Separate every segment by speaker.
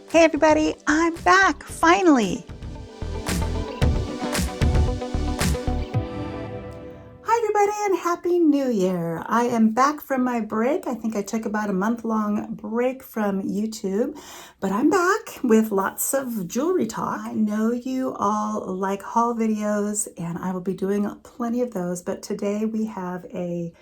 Speaker 1: Hey everybody, I'm back, finally! Hi everybody and Happy New Year! I am back from my break. I think I took about a month-long break from YouTube, but I'm back with lots of jewelry talk. I know you all like haul videos and I will be doing plenty of those, but today we have a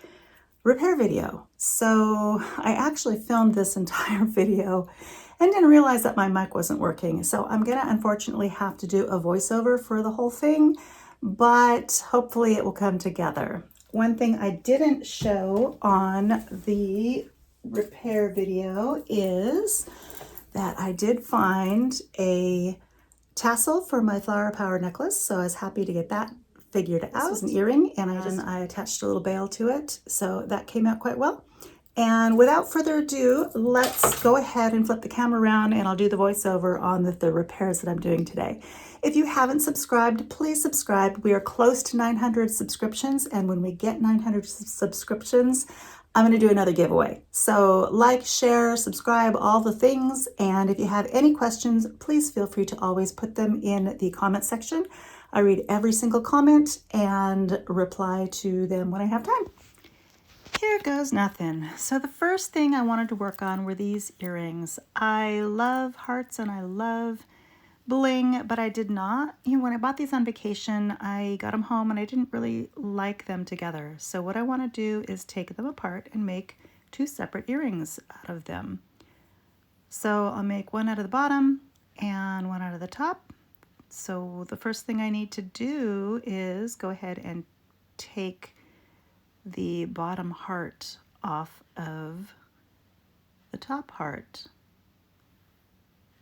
Speaker 1: repair video. So I actually filmed this entire video and didn't realize that my mic wasn't working. So I'm gonna unfortunately have to do a voiceover for the whole thing, but hopefully it will come together. One thing I didn't show on the repair video is that I did find a tassel for my flower power necklace. So I was happy to get that figured out. This was an earring and I attached a little bail to it. So that came out quite well. And without further ado, let's go ahead and flip the camera around and I'll do the voiceover on the repairs that I'm doing today. If you haven't subscribed, please subscribe. We are close to 900 subscriptions, and when we get 900 subscriptions, I'm going to do another giveaway. So like, share, subscribe, all the things. And if you have any questions, please feel free to always put them in the comment section. I read every single comment and reply to them when I have time. Here goes nothing. So the first thing I wanted to work on were these earrings. I love hearts and I love bling, but I did not. When I bought these on vacation, I got them home and I didn't really like them together. So what I want to do is take them apart and make two separate earrings out of them. So I'll make one out of the bottom and one out of the top. So the first thing I need to do is go ahead and take the bottom heart off of the top heart.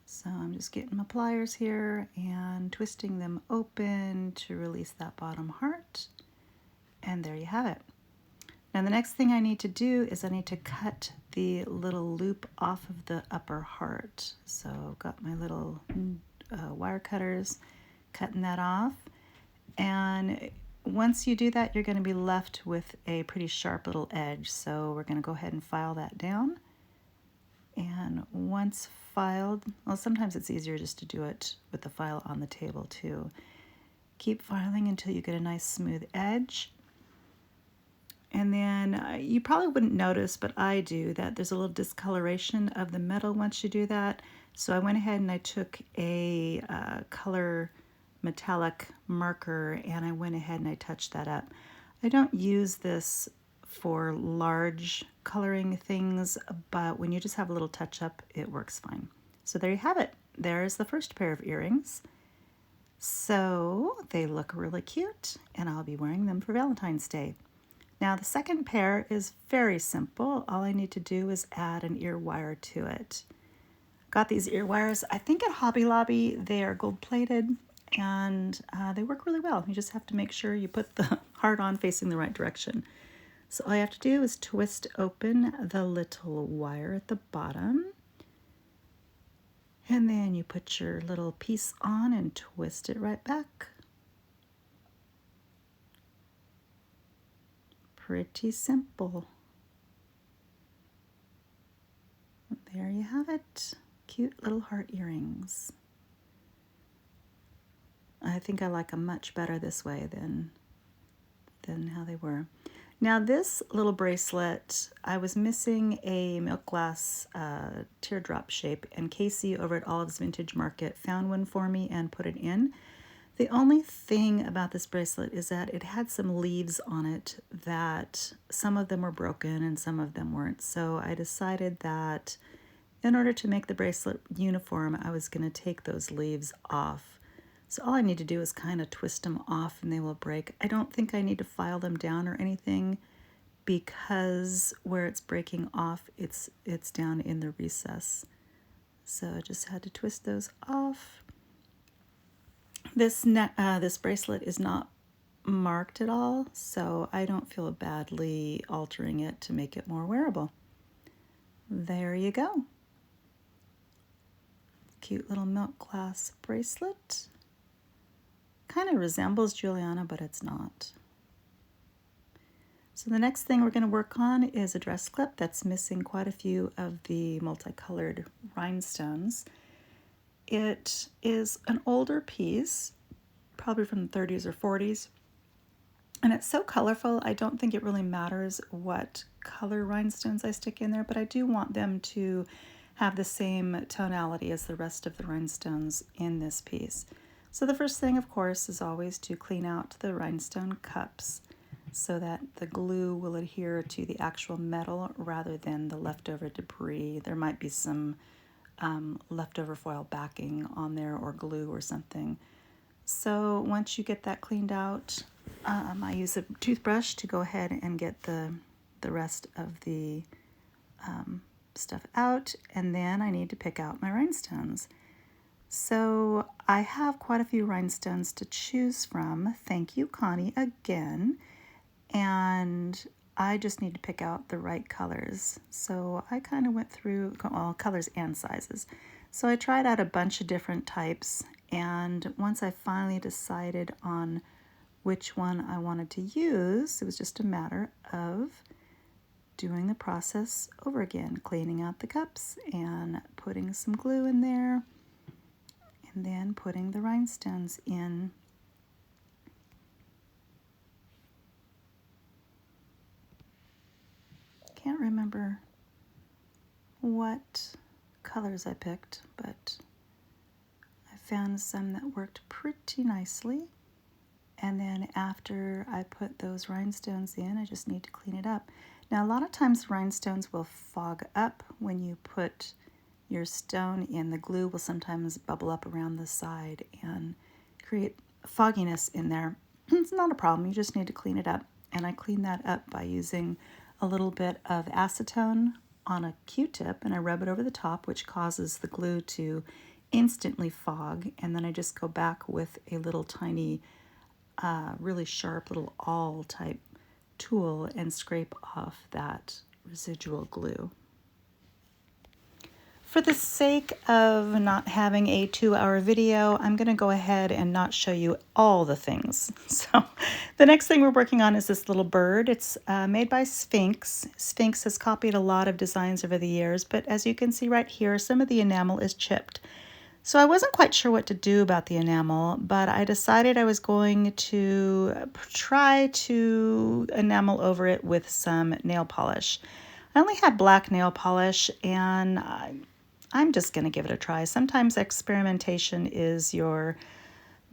Speaker 1: So I'm just getting my pliers here and twisting them open to release that bottom heart. And there you have it. Now the next thing I need to do is I need to cut the little loop off of the upper heart. So I've got my little wire cutters, cutting that off. And once you do that, you're going to be left with a pretty sharp little edge. So we're going to go ahead and file that down. And once filed, well, sometimes it's easier just to do it with the file on the table too. Keep filing until you get a nice smooth edge. And then you probably wouldn't notice, but I do, that there's a little discoloration of the metal once you do that. So I went ahead and I took a color metallic marker and I went ahead and I touched that up. I don't use this for large coloring things, but when you just have a little touch up, it works fine. So there you have it. There's the first pair of earrings. So they look really cute and I'll be wearing them for Valentine's Day. Now the second pair is very simple. All I need to do is add an ear wire to it. Got these ear wires, I think at Hobby Lobby. They are gold plated and they work really well. You just have to make sure you put the heart on facing the right direction. So all you have to do is twist open the little wire at the bottom. And then you put your little piece on and twist it right back. Pretty simple. There you have it. Cute little heart earrings. I think I like them much better this way than how they were. Now this little bracelet, I was missing a milk glass teardrop shape, and Casey over at Olive's Vintage Market found one for me and put it in. The only thing about this bracelet is that it had some leaves on it that some of them were broken and some of them weren't. So I decided that in order to make the bracelet uniform, I was going to take those leaves off. So all I need to do is kind of twist them off and they will break. I don't think I need to file them down or anything because where it's breaking off, it's down in the recess. So I just had to twist those off. This bracelet is not marked at all, so I don't feel badly altering it to make it more wearable. There you go. Cute little milk glass bracelet. Kind of resembles Juliana, but it's not. So the next thing we're going to work on is a dress clip that's missing quite a few of the multicolored rhinestones. It is an older piece, probably from the 30s or 40s. And it's so colorful, I don't think it really matters what color rhinestones I stick in there, but I do want them to have the same tonality as the rest of the rhinestones in this piece. So the first thing, of course, is always to clean out the rhinestone cups so that the glue will adhere to the actual metal rather than the leftover debris. There might be some leftover foil backing on there or glue or something. So once you get that cleaned out, I use a toothbrush to go ahead and get the rest of the stuff out, and then I need to pick out my rhinestones. So I have quite a few rhinestones to choose from. Thank you, Connie, again. And I just need to pick out the right colors. So I kind of went through, well, colors and sizes. So I tried out a bunch of different types, and once I finally decided on which one I wanted to use, it was just a matter of doing the process over again, cleaning out the cups and putting some glue in there, and then putting the rhinestones in. Can't remember what colors I picked, but I found some that worked pretty nicely. And then after I put those rhinestones in, I just need to clean it up. Now, a lot of times rhinestones will fog up when you put your stone in. The glue will sometimes bubble up around the side and create fogginess in there. It's not a problem, you just need to clean it up. And I clean that up by using a little bit of acetone on a Q-tip, and I rub it over the top, which causes the glue to instantly fog. And then I just go back with a little tiny, really sharp little awl type tool and scrape off that residual glue. For the sake of not having a 2-hour video, I'm going to go ahead and not show you all the things. So the next thing we're working on is this little bird. It's made by Sphinx. Sphinx has copied a lot of designs over the years, but as you can see right here, some of the enamel is chipped. So I wasn't quite sure what to do about the enamel, but I decided I was going to try to enamel over it with some nail polish. I only had black nail polish, and I'm just going to give it a try. Sometimes experimentation is your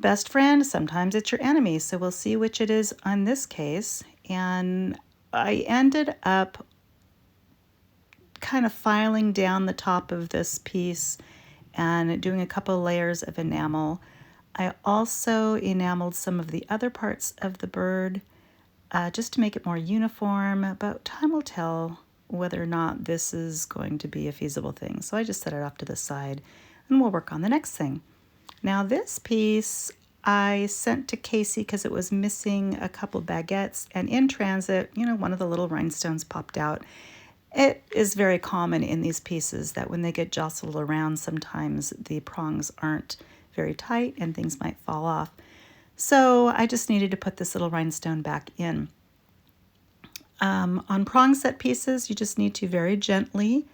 Speaker 1: best friend, sometimes it's your enemy, so we'll see which it is on this case. And I ended up kind of filing down the top of this piece and doing a couple layers of enamel. I also enameled some of the other parts of the bird just to make it more uniform, but time will tell whether or not this is going to be a feasible thing. So I just set it off to the side and we'll work on the next thing. Now this piece I sent to Casey because it was missing a couple baguettes, and in transit, you know, one of the little rhinestones popped out. It is very common in these pieces that when they get jostled around, sometimes the prongs aren't very tight and things might fall off. So I just needed to put this little rhinestone back in. On prong set pieces, you just need to very gently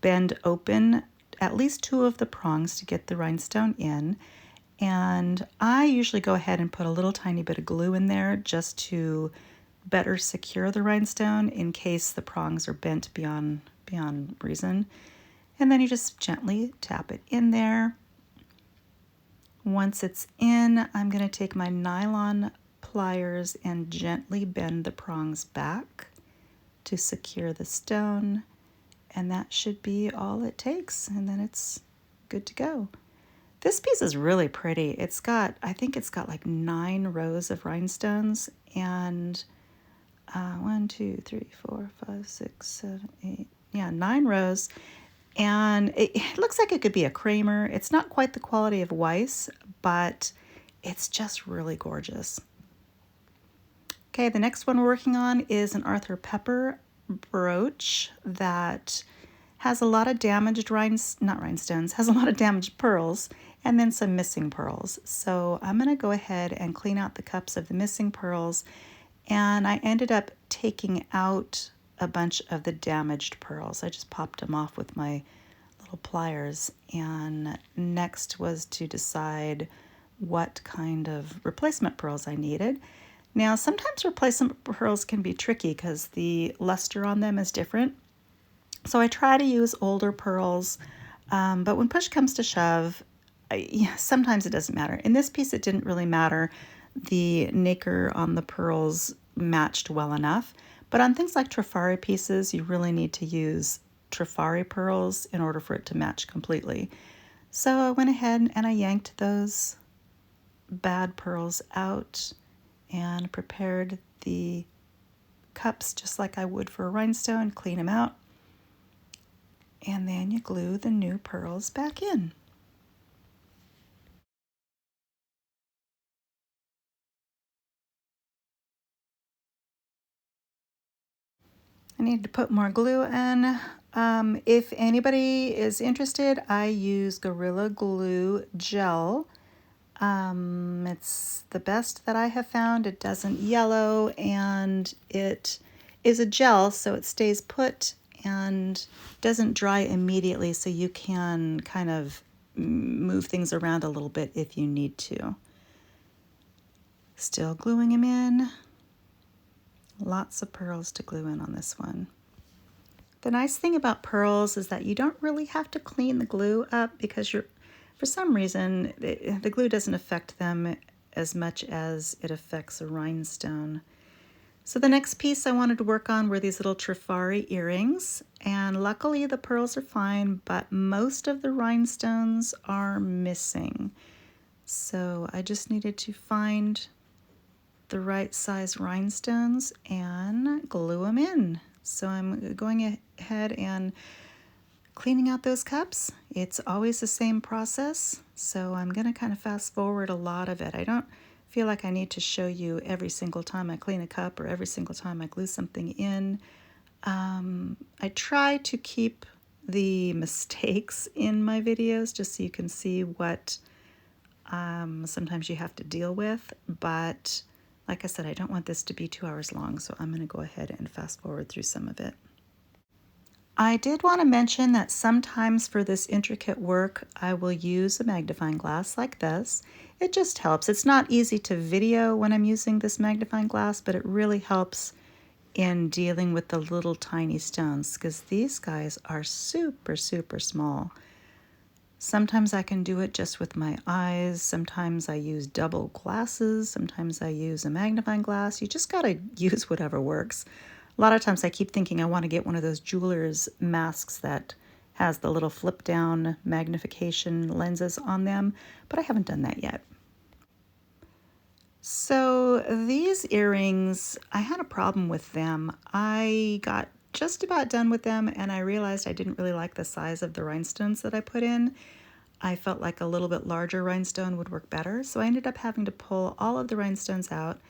Speaker 1: bend open at least 2 of the prongs to get the rhinestone in. And I usually go ahead and put a little tiny bit of glue in there just to better secure the rhinestone in case the prongs are bent beyond reason. And then you just gently tap it in there. Once it's in, I'm going to take my nylon pliers and gently bend the prongs back to secure the stone, and that should be all it takes, and then it's good to go. This piece is really pretty. It's got, I think it's got like 9 rows of rhinestones, and 1, 2, 3, 4, 5, 6, 7, 8, yeah, 9 rows. And it looks like it could be a Kramer. It's not quite the quality of Weiss, but it's just really gorgeous. Okay, the next one we're working on is an Arthur Pepper brooch that has a lot of damaged has a lot of damaged pearls and then some missing pearls. So I'm going to go ahead and clean out the cups of the missing pearls, and I ended up taking out a bunch of the damaged pearls. I just popped them off with my little pliers. And next was to decide what kind of replacement pearls I needed. Now, sometimes replacement pearls can be tricky because the luster on them is different. So I try to use older pearls, but when push comes to shove, sometimes it doesn't matter. In this piece, it didn't really matter. The nacre on the pearls matched well enough. But on things like Trifari pieces, you really need to use Trifari pearls in order for it to match completely. So I went ahead and I yanked those bad pearls out and prepared the cups just like I would for a rhinestone, clean them out, and then you glue the new pearls back in. I need to put more glue in. If anybody is interested, I use Gorilla Glue Gel. It's the best that I have found. It doesn't yellow, and it is a gel, so it stays put and doesn't dry immediately, so you can kind of move things around a little bit if you need to. Still gluing them in. Lots of pearls to glue in on this one. The nice thing about pearls is that you don't really have to clean the glue up because for some reason, the glue doesn't affect them as much as it affects a rhinestone. So the next piece I wanted to work on were these little Trifari earrings, and luckily the pearls are fine, but most of the rhinestones are missing. So I just needed to find the right size rhinestones and glue them in. So I'm going ahead and cleaning out those cups. It's always the same process, so I'm going to kind of fast forward a lot of it. I don't feel like I need to show you every single time I clean a cup or every single time I glue something in. I try to keep the mistakes in my videos just so you can see what sometimes you have to deal with, but like I said, I don't want this to be 2 hours long, so I'm going to go ahead and fast forward through some of it. I did want to mention that sometimes for this intricate work, I will use a magnifying glass like this. It just helps. It's not easy to video when I'm using this magnifying glass, but it really helps in dealing with the little tiny stones because these guys are super, super small. Sometimes I can do it just with my eyes. Sometimes I use double glasses. Sometimes I use a magnifying glass. You just got to use whatever works. A lot of times I keep thinking I want to get one of those jeweler's masks that has the little flip down magnification lenses on them, but I haven't done that yet. So these earrings, I had a problem with them. I got just about done with them and I realized I didn't really like the size of the rhinestones that I put in. I felt like a little bit larger rhinestone would work better, so I ended up having to pull all of the rhinestones out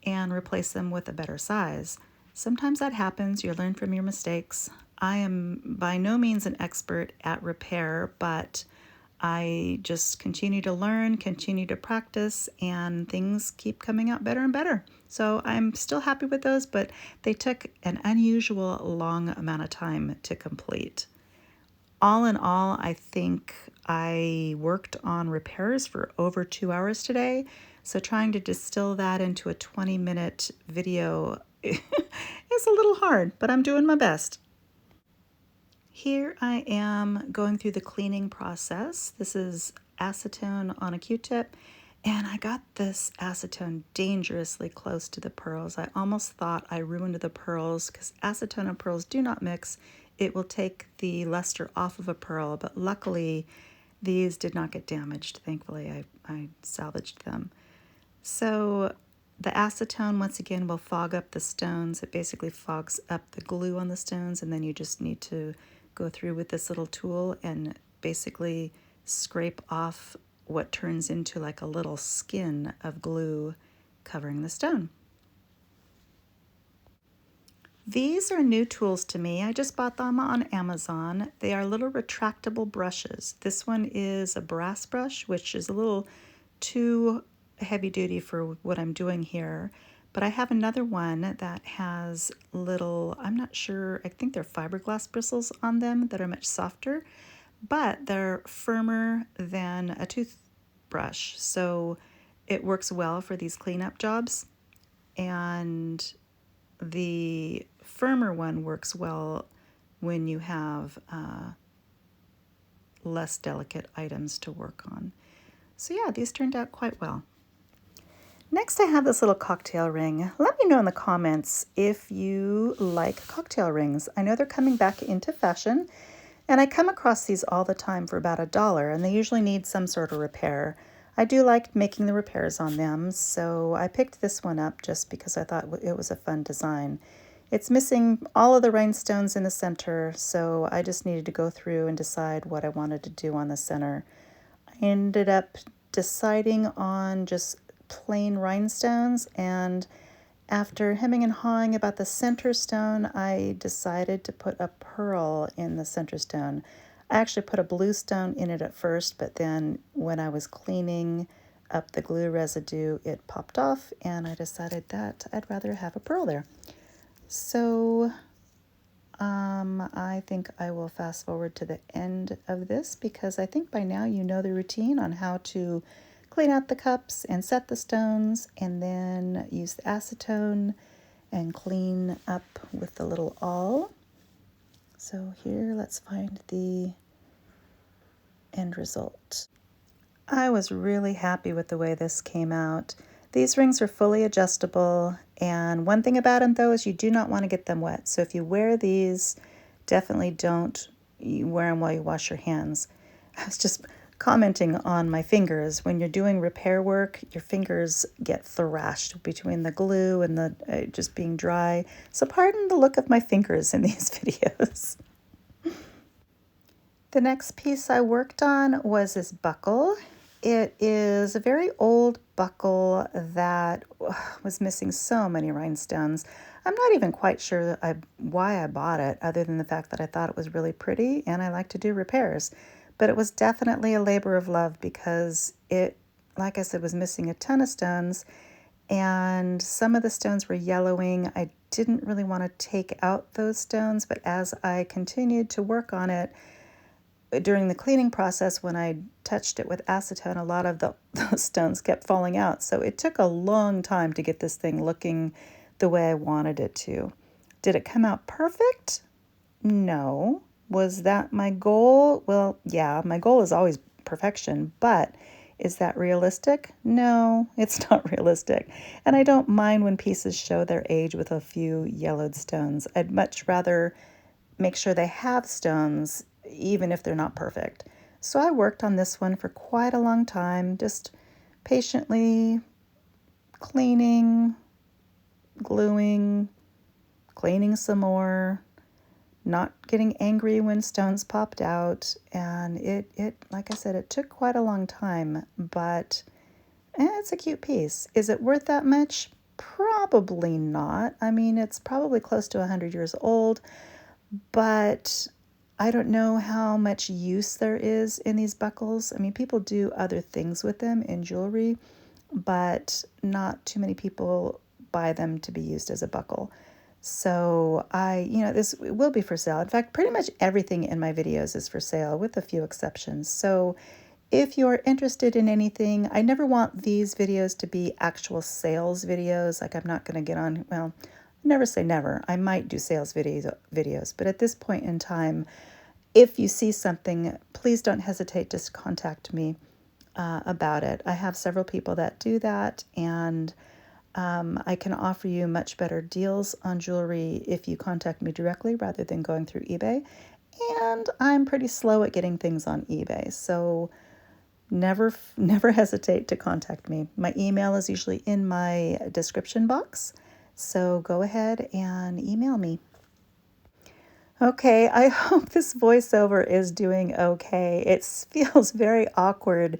Speaker 1: and replace them with a better size. Sometimes that happens. You learn from your mistakes. I am by no means an expert at repair, but I just continue to learn, continue to practice, and things keep coming out better and better. So I'm still happy with those, but they took an unusual long amount of time to complete. All in all, I think I worked on repairs for over 2 hours today. So trying to distill that into a 20-minute video is a little hard, but I'm doing my best. Here I am going through the cleaning process. This is acetone on a Q-tip, and I got this acetone dangerously close to the pearls. I almost thought I ruined the pearls because acetone and pearls do not mix. It will take the luster off of a pearl, but luckily these did not get damaged. Thankfully, I salvaged them. So the acetone, once again, will fog up the stones. It basically fogs up the glue on the stones, and then you just need to go through with this little tool and basically scrape off what turns into like a little skin of glue covering the stone. These are new tools to me. I just bought them on Amazon. They are little retractable brushes. This one is a brass brush, which is a little too heavy duty for what I'm doing here. But I have another one that has little, I'm not sure, I think they're fiberglass bristles on them that are much softer. but they're firmer than a toothbrush. So it works well for these cleanup jobs. And the firmer one works well when you have less delicate items to work on. So yeah, these turned out quite well. Next, I have this little cocktail ring. Let me know in the comments if you like cocktail rings. I know they're coming back into fashion, and I come across these all the time for about $1, and they usually need some sort of repair. I do like making the repairs on them, so I picked this one up just because I thought it was a fun design. It's missing all of the rhinestones in the center, so I just needed to go through and decide what I wanted to do on the center. I ended up deciding on just plain rhinestones, and after hemming and hawing about the center stone, I decided to put a pearl in the center stone. I actually put a blue stone in it at first, but then when I was cleaning up the glue residue, it popped off, and I decided that I'd rather have a pearl there. So I think I will fast forward to the end of this because I think by now you know the routine on how to clean out the cups and set the stones, and then use the acetone and clean up with the little awl. So here, let's find the end result. I was really happy with the way this came out. These rings are fully adjustable, and one thing about them though is you do not want to get them wet. So if you wear these, definitely don't wear them while you wash your hands. I was just commenting on my fingers. When you're doing repair work, your fingers get thrashed between the glue and the just being dry. So pardon the look of my fingers in these videos. The next piece I worked on was this buckle. It is a very old buckle that was missing so many rhinestones. I'm not even quite sure why I bought it, other than the fact that I thought it was really pretty and I like to do repairs. But it was definitely a labor of love because it, like I said, was missing a ton of stones, and some of the stones were yellowing. I didn't really want to take out those stones, but as I continued to work on it, during the cleaning process, when I touched it with acetone, a lot of those stones kept falling out. So it took a long time to get this thing looking the way I wanted it to. Did it come out perfect? No. Was that my goal? Well, yeah, my goal is always perfection, but is that realistic? No, it's not realistic. And I don't mind when pieces show their age with a few yellowed stones. I'd much rather make sure they have stones, even if they're not perfect. So I worked on this one for quite a long time, just patiently cleaning, gluing, cleaning some more, not getting angry when stones popped out. And it like I said, it took quite a long time, but it's a cute piece. Is it worth that much? Probably not. I mean, it's probably close to 100 years old, but I don't know how much use there is in these buckles. I mean, people do other things with them in jewelry, but not too many people buy them to be used as a buckle. So this will be for sale. In fact, pretty much everything in my videos is for sale with a few exceptions. So if you're interested in anything, I never want these videos to be actual sales videos. Like, I'm not going to get on, well, never say never. I might do sales videos, but at this point in time, if you see something, please don't hesitate to contact me about it. I have several people that do that, and I can offer you much better deals on jewelry if you contact me directly rather than going through eBay. And I'm pretty slow at getting things on eBay, so never hesitate to contact me. My email is usually in my description box, so go ahead and email me. Okay, I hope this voiceover is doing okay. It feels very awkward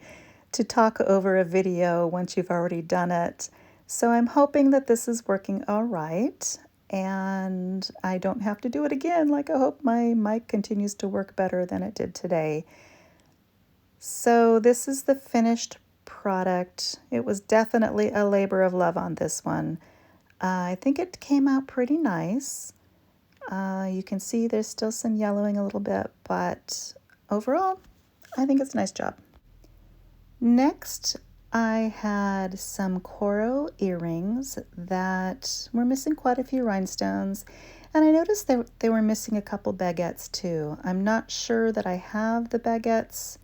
Speaker 1: to talk over a video once you've already done it. So I'm hoping that this is working all right, and I don't have to do it again. Like, I hope my mic continues to work better than it did today. So this is the finished product. It was definitely a labor of love on this one. I think it came out pretty nice. You can see there's still some yellowing a little bit, but overall, I think it's a nice job. Next, I had some coral earrings that were missing quite a few rhinestones, and I noticed that they were missing a couple baguettes too. I'm not sure that I have the baguettes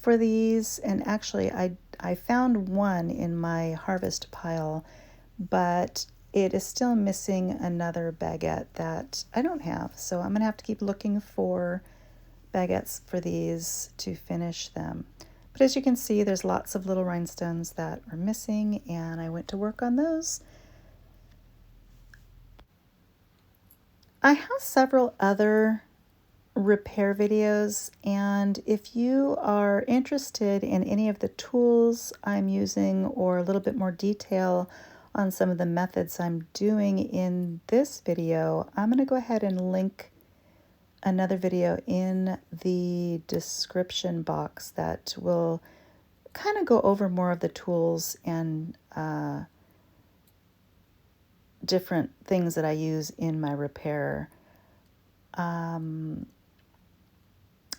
Speaker 1: for these, and actually I found one in my harvest pile, but it is still missing another baguette that I don't have. So I'm gonna have to keep looking for baguettes for these to finish them. But as you can see, there's lots of little rhinestones that are missing, and I went to work on those. I have several other repair videos, and if you are interested in any of the tools I'm using or a little bit more detail on some of the methods I'm doing in this video, I'm going to go ahead and link another video in the description box that will kind of go over more of the tools and different things that I use in my repair.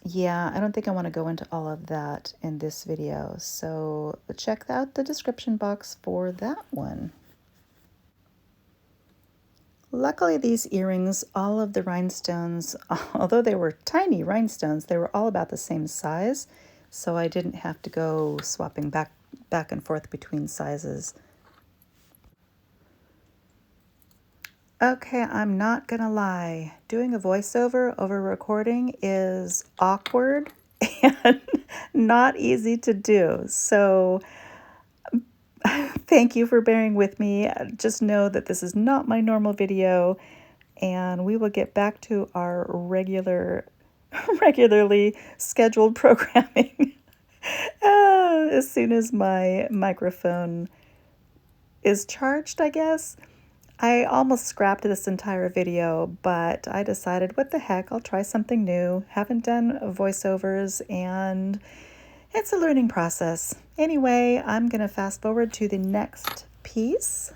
Speaker 1: Yeah, I don't think I want to go into all of that in this video, so check out the description box for that one. Luckily, these earrings, all of the rhinestones, although they were tiny rhinestones, they were all about the same size, so I didn't have to go swapping back and forth between sizes. Okay, I'm not gonna lie. Doing a voiceover over recording is awkward and not easy to do. So thank you for bearing with me. Just know that this is not my normal video, and we will get back to our regularly scheduled programming as soon as my microphone is charged, I guess. I almost scrapped this entire video, but I decided, what the heck, I'll try something new. Haven't done voiceovers, and it's a learning process. Anyway, I'm going to fast forward to the next piece.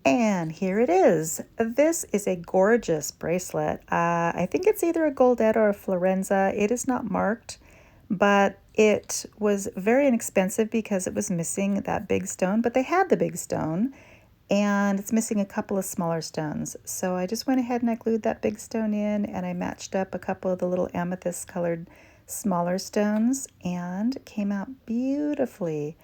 Speaker 1: And here it is. This is a gorgeous bracelet. I think it's either a Goldette or a Florenza. It is not marked, but it was very inexpensive because it was missing that big stone, but they had the big stone, and it's missing a couple of smaller stones. So I just went ahead and I glued that big stone in, and I matched up a couple of the little amethyst colored smaller stones, and it came out beautifully.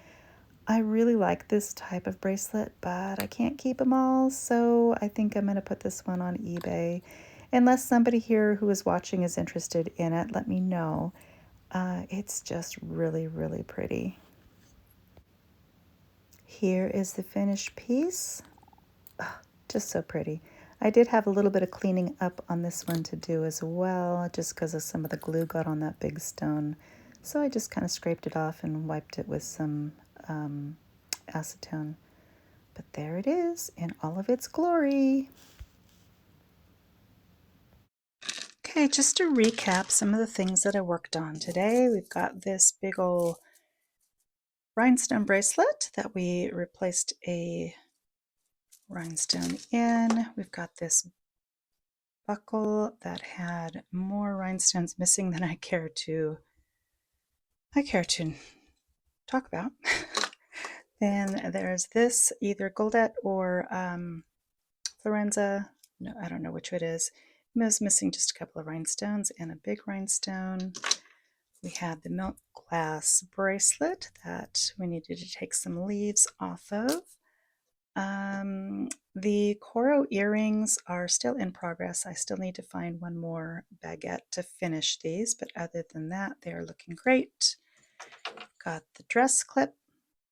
Speaker 1: I really like this type of bracelet, but I can't keep them all, so I think I'm going to put this one on eBay. Unless somebody here who is watching is interested in it, let me know. It's just really, really pretty. Here is the finished piece. Oh, just so pretty. I did have a little bit of cleaning up on this one to do as well, just because of some of the glue got on that big stone. So I just kind of scraped it off and wiped it with some acetone. But there it is in all of its glory. Okay, just to recap some of the things that I worked on today, we've got this big old rhinestone bracelet that we replaced a rhinestone in. We've got this buckle that had more rhinestones missing than I care to talk about. Then there's this, either Goldette or Florenza. No, I don't know which it is. It was missing just a couple of rhinestones and a big rhinestone. We had the milk glass bracelet that we needed to take some leaves off of. The coral earrings are still in progress. I still need to find one more baguette to finish these, but other than that, they're looking great. Got the dress clip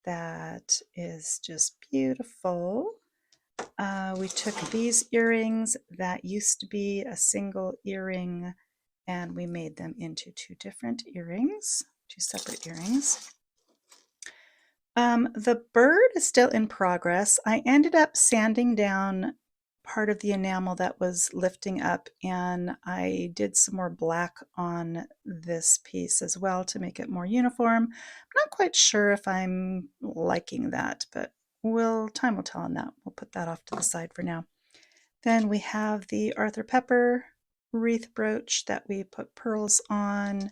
Speaker 1: that is just beautiful. We took these earrings that used to be a single earring, and we made them into two different earrings, two separate earrings. The bird is still in progress. I ended up sanding down part of the enamel that was lifting up, and I did some more black on this piece as well to make it more uniform. I'm not quite sure if I'm liking that, but time will tell on that. We'll put that off to the side for now. Then we have the Arthur Pepper wreath brooch that we put pearls on,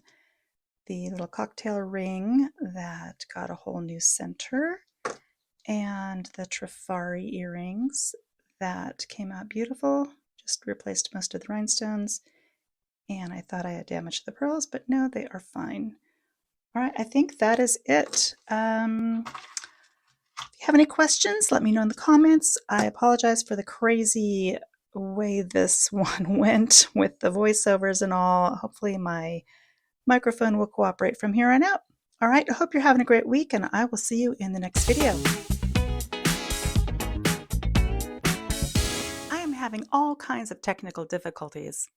Speaker 1: the little cocktail ring that got a whole new center, and the Trifari earrings that came out beautiful. Just replaced most of the rhinestones, and I thought I had damaged the pearls, but no, they are fine. All right, I think that is it. If you have any questions, let me know in the comments. I apologize for the crazy way this one went with the voiceovers and all. Hopefully my microphone will cooperate from here on out. All right, I hope you're having a great week, and I will see you in the next video. I am having all kinds of technical difficulties.